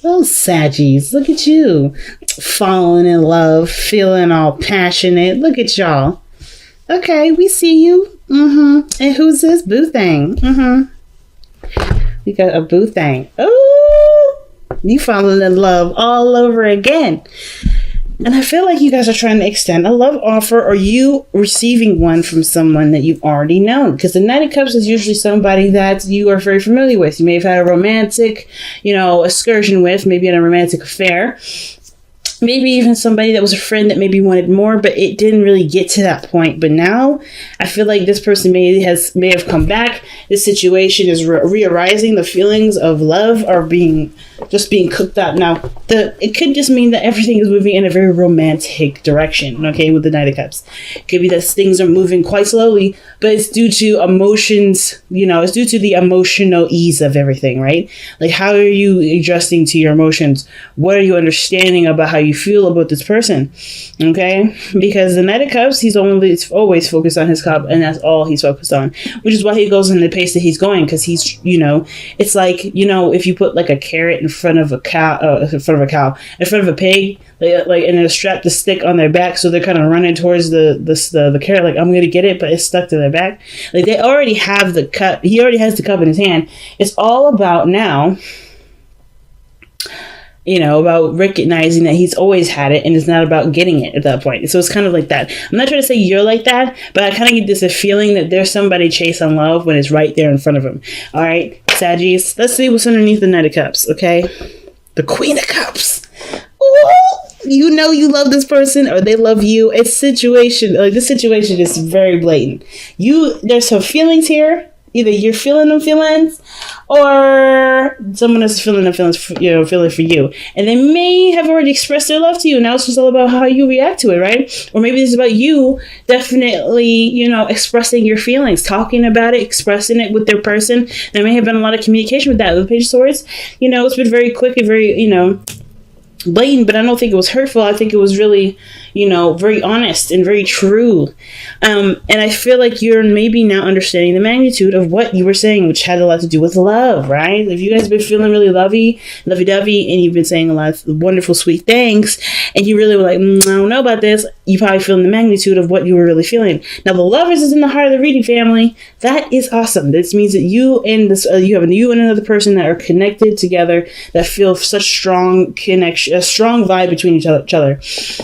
Oh, Saggies, look at you. Falling in love, feeling all passionate. Look at y'all. Okay, we see you. And who's this? Boo Thing. We got a Boo Thing. Oh, you falling in love all over again. And I feel like you guys are trying to extend a love offer, or you receiving one from someone that you've already known. Because the Knight of Cups is usually somebody that you are very familiar with. You may have had a romantic, excursion with, maybe in a romantic affair. Maybe even somebody that was a friend that maybe wanted more, but it didn't really get to that point. But now I feel like this person may have come back. This situation is re-arising. The feelings of love are being cooked up. Now, it could just mean that everything is moving in a very romantic direction, okay, with the Knight of Cups. It could be that things are moving quite slowly, but it's due to emotions, it's due to the emotional ease of everything, right? Like, how are you adjusting to your emotions? What are you understanding about how you feel about this person? Okay, because the Knight of Cups, he's always focused on his cup, and that's all he's focused on, which is why he goes in the pace that he's going, because he's, it's like, if you put like a carrot in front of a pig, and they're strapped the stick on their back, so they're kind of running towards the carrot, like, I'm gonna get it, but it's stuck to their back. Like, they already have the cup. He already has the cup in his hand. It's all about now, about recognizing that he's always had it, and it's not about getting it at that point. So it's kind of like that. I'm not trying to say you're like that, but I kind of get a feeling that there's somebody chasing love when it's right there in front of him. All right, Saggies, let's see what's underneath the Knight of Cups, okay? The Queen of Cups. Ooh, you love this person, or they love you. This situation is very blatant. There's some feelings here. Either you're feeling them feelings, or someone else is feeling them feelings, feeling for you. And they may have already expressed their love to you. Now it's just all about how you react to it, right? Or maybe it's about you definitely, expressing your feelings, talking about it, expressing it with their person. There may have been a lot of communication with that. The Page of Swords, it's been very quick and very, blatant, but I don't think it was hurtful. I think it was really, very honest and very true. And I feel like you're maybe now understanding the magnitude of what you were saying, which had a lot to do with love, right? If you guys have been feeling really lovey-dovey, and you've been saying a lot of wonderful, sweet things, and you really were like, I don't know about this, you probably feeling the magnitude of what you were really feeling. Now, the Lovers is in the heart of the reading, family. That is awesome. This means that you and another person that are connected together, that feel such strong connection, a strong vibe between each other.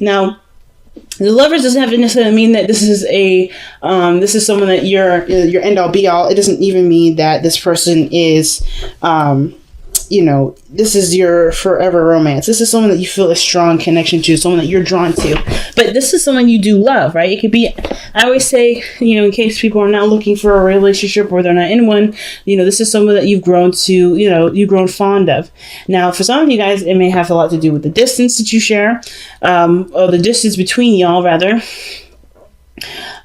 Now, the Lovers doesn't have to necessarily mean that this is someone that your end all be all. It doesn't even mean that this person is, this is your forever romance. This is someone that you feel a strong connection to, someone that you're drawn to. But this is someone you do love, right? It could be, I always say, in case people are not looking for a relationship or they're not in one, this is someone that you've grown to, you've grown fond of. Now, for some of you guys, it may have a lot to do with the distance that you share, or the distance between y'all, rather.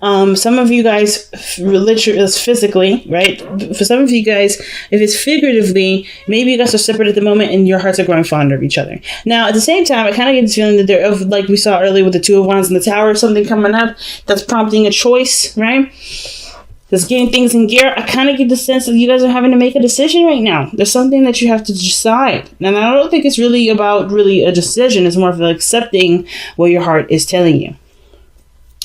Some of you guys literally physically, right? For some of you guys, if it's figuratively, maybe you guys are separate at the moment and your hearts are growing fonder of each other. Now, at the same time, I kind of get this feeling that like we saw earlier with the Two of Wands in the Tower, something coming up that's prompting a choice, right? That's getting things in gear. I kind of get the sense that you guys are having to make a decision right now. There's something that you have to decide. And I don't think it's really about a decision. It's more of accepting what your heart is telling you,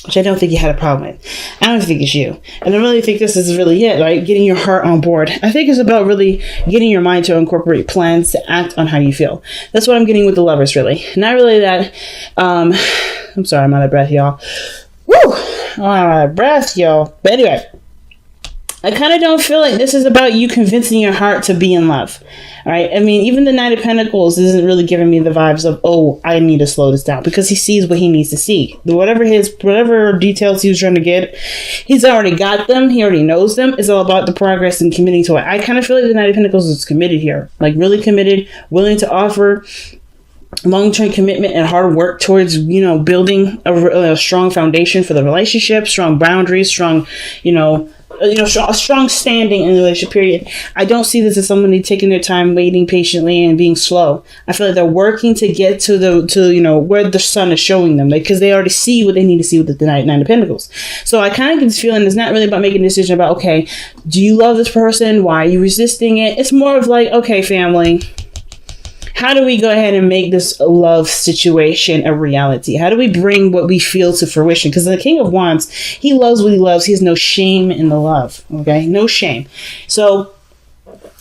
which I don't think you had a problem with. I don't think it's you. And I really think this is really it, right? Getting your heart on board. I think it's about really getting your mind to incorporate plans to act on how you feel. That's what I'm getting with the Lovers, really. Not really that, I'm sorry, I'm out of breath, y'all. Woo! I'm out of breath, y'all. But anyway, I kind of don't feel like this is about you convincing your heart to be in love. All right. I mean, even the Knight of Pentacles isn't really giving me the vibes of, oh, I need to slow this down, because he sees what he needs to see. Whatever details he was trying to get, he's already got them. He already knows them. It's all about the progress and committing to it. I kind of feel like the Knight of Pentacles is committed here, like really committed, willing to offer long-term commitment and hard work towards, building a strong foundation for the relationship, strong boundaries, strong, a strong standing in the relationship period. I don't see this as somebody taking their time, waiting patiently and being slow. I feel like they're working to get to where the sun is showing them, because they already see what they need to see with the Nine of Pentacles. So I kind of get this feeling it's not really about making a decision about, okay, do you love this person? Why are you resisting it? It's more of like, okay, family, how do we go ahead and make this love situation a reality? How do we bring what we feel to fruition? Because the King of Wands, he loves what he loves. He has no shame in the love. Okay, no shame. So,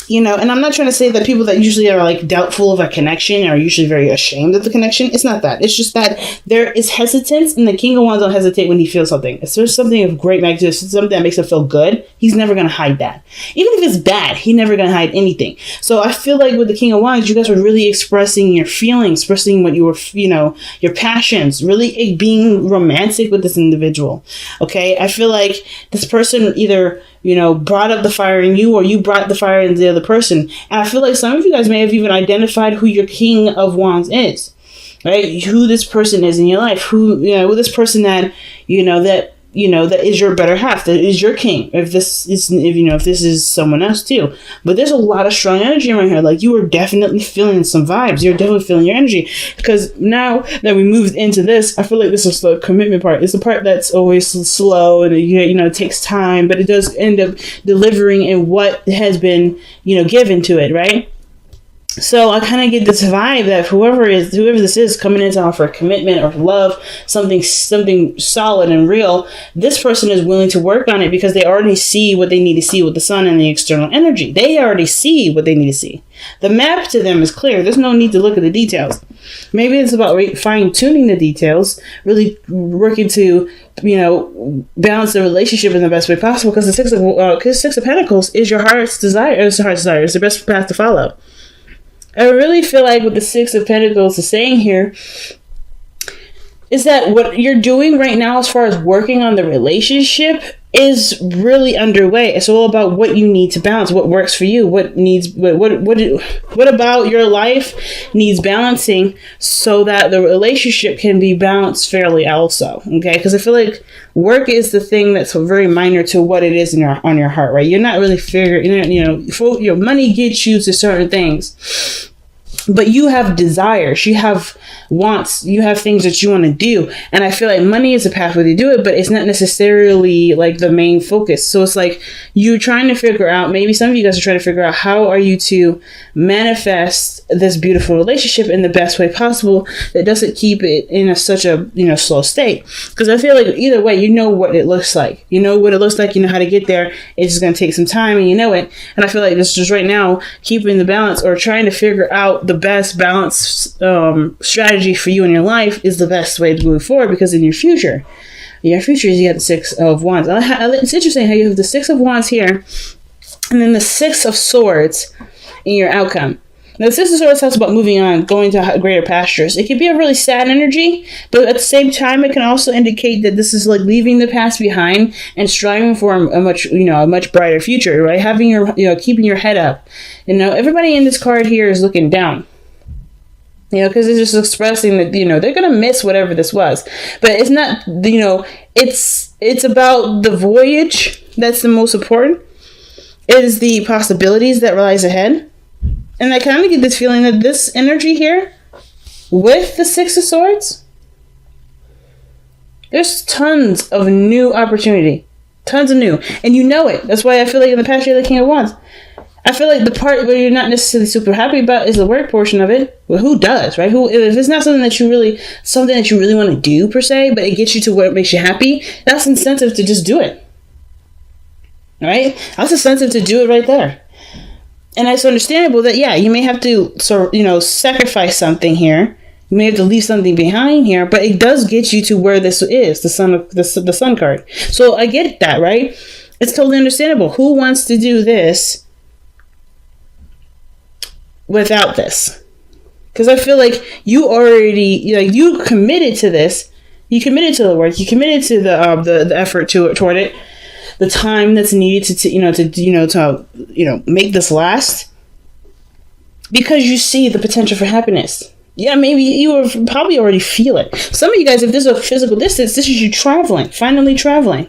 you know, and I'm not trying to say that people that usually are like doubtful of a connection are usually very ashamed of the connection. It's not that. It's just that there is hesitance, and the King of Wands don't hesitate when he feels something. If there's something of great magnitude, something that makes him feel good, he's never going to hide that. Even if it's bad, he's never going to hide anything. So I feel like with the King of Wands, you guys were really expressing your feelings, expressing what you were, you know, your passions, really being romantic with this individual. Okay. I feel like this person either, you know, brought up the fire in you, or you brought the fire in the other person. And I feel like some of you guys may have even identified who your King of Wands is, right? Who this person is in your life, who, you know, this person that, that is your better half, that is your king. If this is someone else too. But there's a lot of strong energy right here. Like, you are definitely feeling some vibes. You're definitely feeling your energy. Because now that we moved into this, I feel like this is the commitment part. It's the part that's always slow, and it takes time, but it does end up delivering in what has been, given to it, right? So I kind of get this vibe that whoever this is coming in to offer commitment or love, something solid and real, this person is willing to work on it because they already see what they need to see with the sun and the external energy. They already see what they need to see. The map to them is clear. There's no need to look at the details. Maybe it's about fine-tuning the details, really working to, balance the relationship in the best way possible, because the Six of Pentacles is your heart's desire. It's the best path to follow. I really feel like what the Six of Pentacles is saying here is that what you're doing right now as far as working on the relationship is really underway. It's all about what you need to balance, what works for you, what about your life needs balancing so that the relationship can be balanced fairly also, okay? Because I feel like work is the thing that's very minor to what it is on your heart, right? You're not really figuring, your money gets you to certain things, but you have desires, you have wants, you have things that you want to do. And I feel like money is a pathway to do it, but it's not necessarily like the main focus. So it's like you're trying to figure out, maybe some of you guys are trying to figure out, how are you to manifest this beautiful relationship in the best way possible that doesn't keep it in such a slow state. Because I feel like either way, you know what it looks like. You know what it looks like, you know how to get there. It's just going to take some time, and you know it. And I feel like this is just right now keeping the balance, or trying to figure out the best balance strategy for you in your life is the best way to move forward. Because in your future you got the Six of Wands. It's interesting how you have the Six of Wands here, and then the Six of Swords in your outcome. Now, the Six of Swords talks about moving on, going to greater pastures. It can be a really sad energy, but at the same time, it can also indicate that this is like leaving the past behind and striving for a much brighter future, right? Having keeping your head up. Everybody in this card here is looking down. Because it's just expressing that, they're going to miss whatever this was. But it's not, it's about the voyage that's the most important. It is the possibilities that lies ahead. And I kind of get this feeling that this energy here, with the Six of Swords, there's tons of new opportunity. Tons of new. And you know it. That's why I feel like in the past you're the King of Wands. I feel like the part where you're not necessarily super happy about is the work portion of it. Well, who does, right? If it's not something that you really want to do per se, but it gets you to where it makes you happy, that's incentive to just do it. Right? That's incentive to do it right there. And it's understandable that, you may have to sacrifice something here. You may have to leave something behind here, but it does get you to where this is, the sun card. So I get that, right? It's totally understandable. Who wants to do this without this? Because I feel like you already, you committed to this. You committed to the work. You committed to the effort toward it. The time that's needed to make this last, because you see the potential for happiness. Yeah, maybe you probably already feel it. Some of you guys, if there's a physical distance, this is you traveling, finally traveling.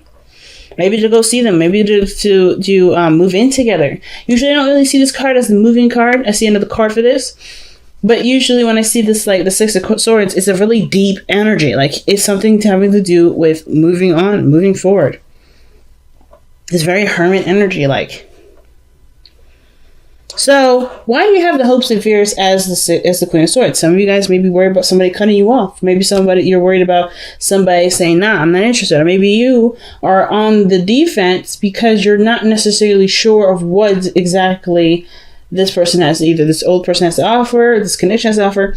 Maybe to go see them, maybe to move in together. Usually I don't really see this card as the moving card. I see another card for this. But usually when I see this, like the Six of Swords, it's a really deep energy. Like it's something having to do with moving on, moving forward. It's very hermit energy, like. So why do you have the hopes and fears as the Queen of Swords? Some of you guys may be worried about somebody cutting you off. Maybe you're worried about somebody saying, nah, I'm not interested. Or maybe you are on the defense because you're not necessarily sure of what exactly this person has, either this old person has to offer, this connection has to offer.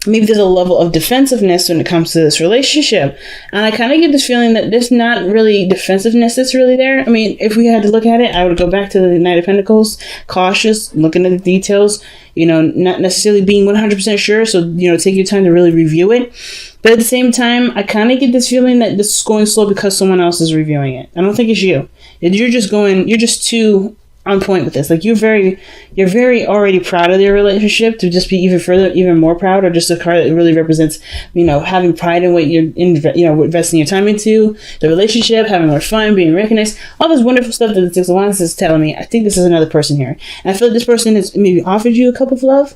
Maybe there's a level of defensiveness when it comes to this relationship. And I kind of get this feeling that there's not really defensiveness that's really there. I mean, if we had to look at it, I would go back to the Knight of Pentacles, cautious, looking at the details, not necessarily being 100% sure. So, take your time to really review it. But at the same time, I kind of get this feeling that this is going slow because someone else is reviewing it. I don't think it's you. You're just too on point with this. Like you're very already proud of your relationship to just be even more proud, or just a card that really represents, having pride in what you're investing your time into, the relationship, having more fun, being recognized, all this wonderful stuff that the Six of Wands is telling me. I think this is another person here. And I feel like this person has maybe offered you a cup of love.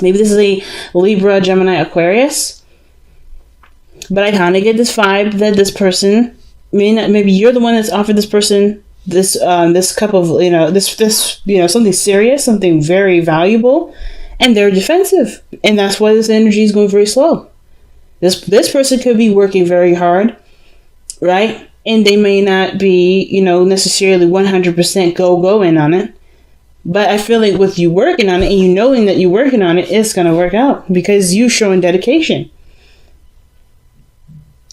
Maybe this is a Libra, Gemini, Aquarius. But I kind of get this vibe that this person, maybe you're the one that's offered this person this cup of something serious, something very valuable, and they're defensive, and that's why this energy is going very slow. This person could be working very hard, right? And they may not be necessarily 100% go in on it, but I feel like with you working on it and you knowing that you're working on it, it's going to work out because you're showing dedication.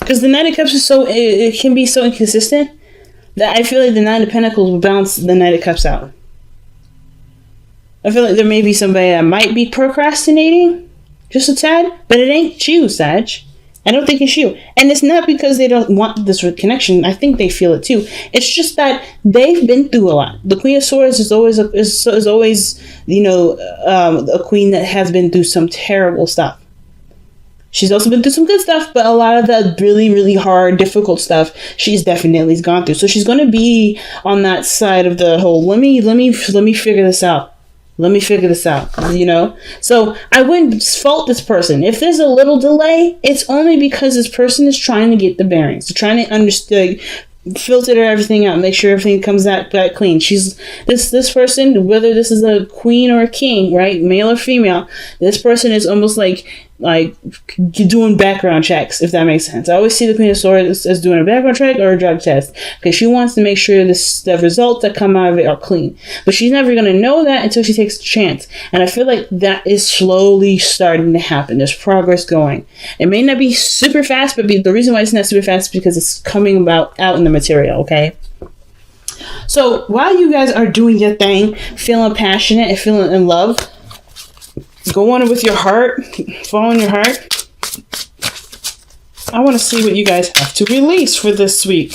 Because the Knight of Cups it can be so inconsistent that I feel like the Nine of Pentacles will balance the Knight of Cups out. I feel like there may be somebody that might be procrastinating just a tad, but it ain't you, Sag. I don't think it's you. And it's not because they don't want this connection. I think they feel it too. It's just that they've been through a lot. The Queen of Swords is always a queen that has been through some terrible stuff. She's also been through some good stuff, but a lot of the really, really hard, difficult stuff she's definitely gone through. So she's going to be on that side of the whole, let me figure this out. Let me figure this out, So I wouldn't fault this person. If there's a little delay, it's only because this person is trying to get the bearings. They're trying to understand, filter everything out, make sure everything comes out back clean. She's this person, whether this is a queen or a king, right, male or female, this person is almost like doing background checks, if that makes sense. I always see the Queen of Swords as doing a background check or a drug test because she wants to make sure the results that come out of it are clean. But she's never going to know that until she takes a chance. And I feel like that is slowly starting to happen. There's progress going. It may not be super fast, but the reason why it's not super fast is because it's coming out in the material, okay? So while you guys are doing your thing, feeling passionate and feeling in love, go on with your heart, following your heart. I want to see what you guys have to release for this week.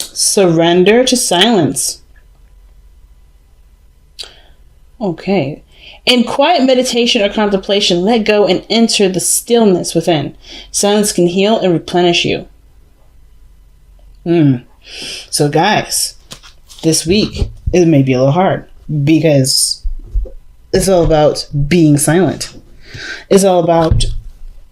Surrender to silence. Okay. In quiet meditation or contemplation, let go and enter the stillness within. Silence can heal and replenish you. So guys, this week, it may be a little hard because it's all about being silent. It's all about...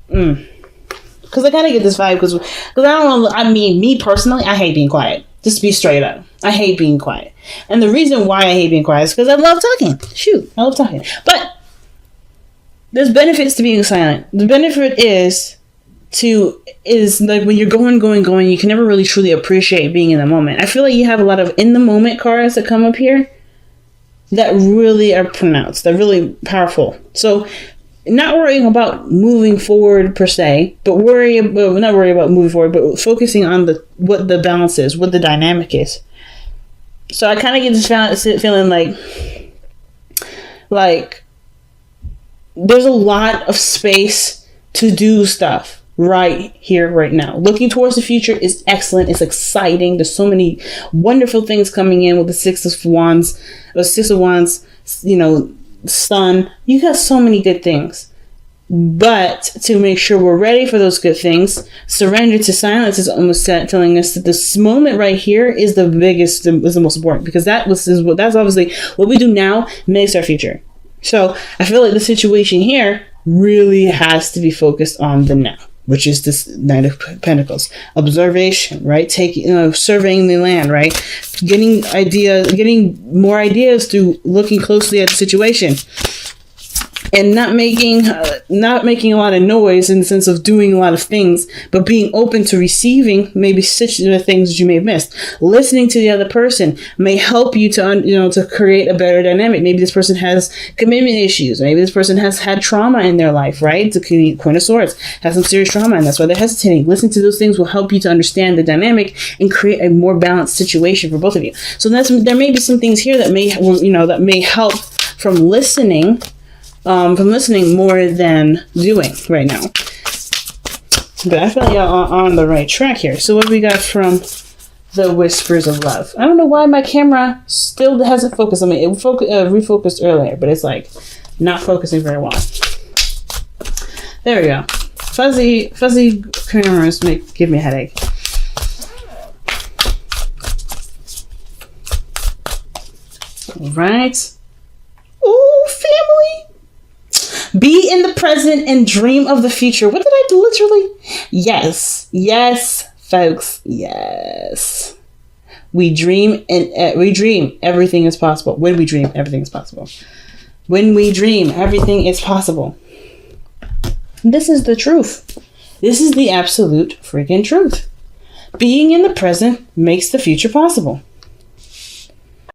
Because I kind of get this vibe because I don't know, I mean, me personally, I hate being quiet. Just to be straight up. I hate being quiet. And the reason why I hate being quiet is because I love talking. Shoot, I love talking. But there's benefits to being silent. The benefit is like when you're going, you can never really truly appreciate being in the moment. I feel like you have a lot of in the moment cards that come up here that really are pronounced. They're really powerful. So not worrying about moving forward per se, but not worrying about moving forward, but focusing on what the balance is, what the dynamic is. So I kind of get this feeling like there's a lot of space to do stuff right here, right now. Looking towards the future is excellent. It's exciting. There's so many wonderful things coming in with the Six of Wands, Sun. You got so many good things. But to make sure we're ready for those good things, surrender to silence is almost telling us that this moment right here is the biggest, is the most important, because that's obviously what we do now makes our future. So I feel like the situation here really has to be focused on the now, which is this Knight of Pentacles. Observation, right? Surveying the land, right? Getting more ideas through looking closely at the situation. And not making a lot of noise in the sense of doing a lot of things, but being open to receiving maybe things that you may have missed. Listening to the other person may help you to create a better dynamic. Maybe this person has commitment issues. Maybe this person has had trauma in their life, right? The Queen of Swords has some serious trauma, and that's why they're hesitating. Listening to those things will help you to understand the dynamic and create a more balanced situation for both of you. So there may be some things here that may help from listening. More than doing right now. But I feel like y'all are on the right track here. So what do we got from the Whispers of Love? I don't know why my camera still hasn't focused on me. It refocused earlier, but it's like not focusing very well. There we go. Fuzzy cameras give me a headache. All right. Ooh, family. Be in the present and dream of the future. What did I literally? Yes, folks. Yes. We dream everything is possible. When we dream, everything is possible. When we dream, everything is possible. This is the truth. This is the absolute freaking truth. Being in the present makes the future possible.